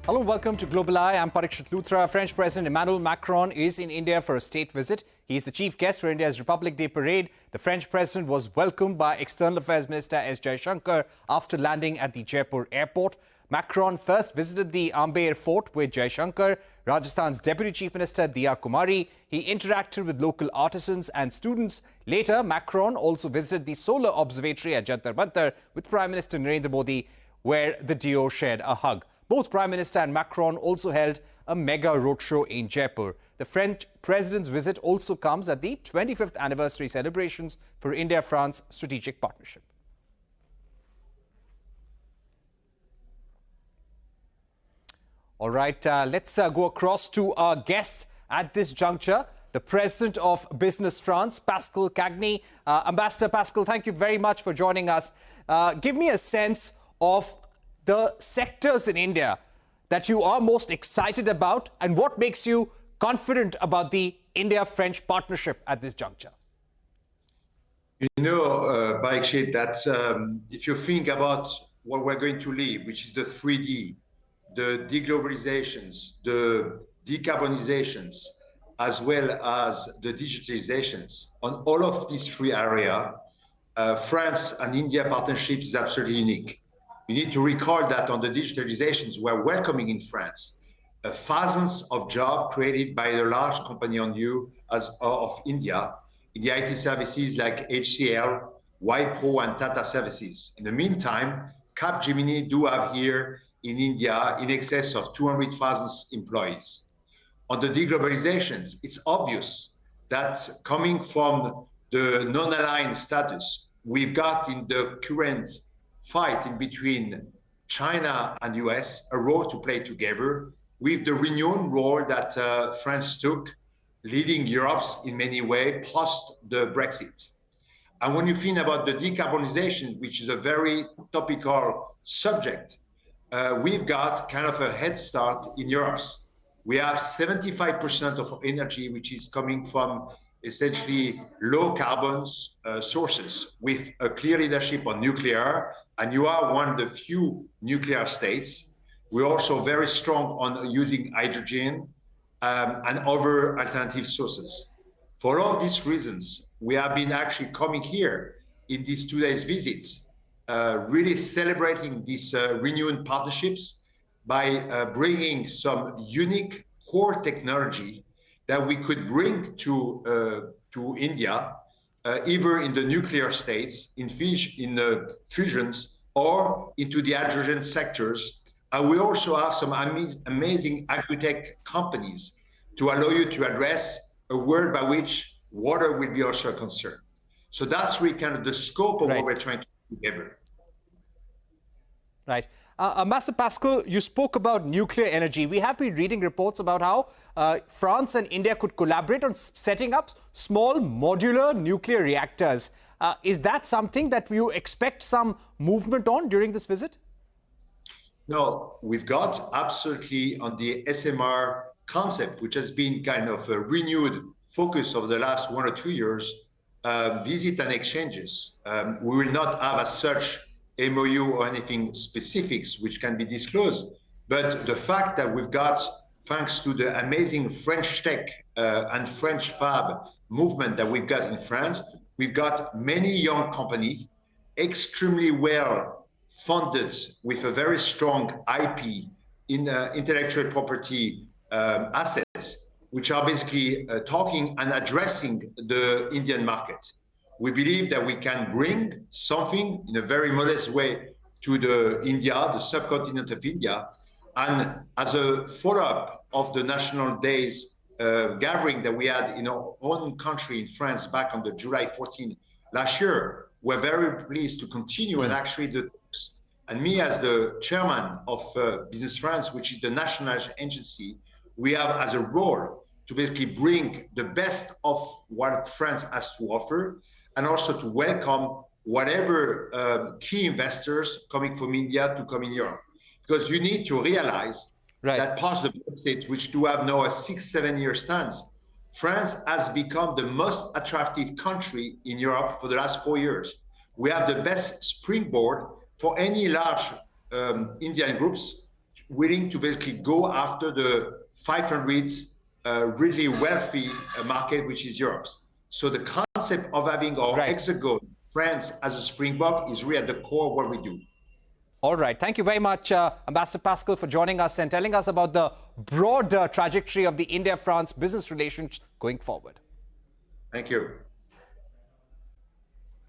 Hello, welcome to Global Eye. I'm Parikshit Luthra. French President Emmanuel Macron is in India for a state visit. He is the chief guest for India's Republic Day parade. The French president was welcomed by External Affairs Minister S. Jaishankar after landing at the Jaipur airport. Macron first visited the Amber fort with Jaishankar, Rajasthan's Deputy Chief Minister Diya Kumari. He interacted with local artisans and students. Later, Macron also visited the solar observatory at Jantar Mantar with Prime Minister Narendra Modi, where the duo shared a hug. Both Prime Minister and Macron also held a mega roadshow in Jaipur. The French president's visit also comes at the 25th anniversary celebrations for India-France strategic partnership. All right, let's go across to our guests at this juncture, the President of Business France, Pascal Cagni. Ambassador Pascal, thank you very much for joining us. Give me a sense of the sectors in India that you are most excited about and what makes you confident about the India-French partnership at this juncture? You know, Parikshit, that if you think about what we're going to leave, which is the 3D, the deglobalizations, the decarbonizations, as well as the digitalizations, on all of these three areas, France and India partnership is absolutely unique. You need to recall that on the digitalizations, we're welcoming in France thousands of jobs created by the large company of India in the IT services like HCL, Wipro, and Tata Services. In the meantime, Capgemini do have here in India in excess of 200,000 employees. On the deglobalizations, it's obvious that coming from the non-aligned status we've got in the current fight in between China and US, a role to play together with the renewed role that France took, leading Europe's in many ways post the Brexit. And when you think about the decarbonization, which is a very topical subject, we've got kind of a head start in Europe. We have 75% of our energy, which is coming from essentially low carbon sources with a clear leadership on nuclear, and you are one of the few nuclear states. We're also very strong on using hydrogen and other alternative sources. For all these reasons, we have been actually coming here in these 2 days visits, really celebrating these renewed partnerships by bringing some unique core technology that we could bring to India, either in the nuclear states, in fusions, or into the hydrogen sectors. And we also have some amazing agri-tech companies to allow you to address a world by which water will be also a concern. So that's really kind of the scope of what we're trying to do together. Right. Ambassador Pascal, you spoke about nuclear energy. We have been reading reports about how France and India could collaborate on setting up small modular nuclear reactors. Is that something that you expect some movement on during this visit? No, we've got absolutely on the SMR concept, which has been kind of a renewed focus over the last 1 or 2 years, visit and exchanges. We will not have as such MOU or anything specifics which can be disclosed, but the fact that we've got, thanks to the amazing French tech and French fab movement that we've got in France, we've got many young companies, extremely well funded with a very strong IP in intellectual property assets, which are basically talking and addressing the Indian market. We believe that we can bring something in a very modest way to the subcontinent of India. And as a follow-up of the National Days gathering that we had in our own country in France back on the July 14 last year, we're very pleased to continue and actually and me as the chairman of Business France, which is the national agency, we have as a role to basically bring the best of what France has to offer, and also to welcome whatever key investors coming from India to come in Europe. Because you need to realize that past the Brexit, which do have now a 6-7 year stance, France has become the most attractive country in Europe for the last 4 years. We have the best springboard for any large Indian groups willing to basically go after the 500 really wealthy market, which is Europe's. So the concept of having our hexagon, France, as a springboard is really at the core of what we do. All right. Thank you very much, Ambassador Pascal, for joining us and telling us about the broad trajectory of the India-France business relations going forward. Thank you.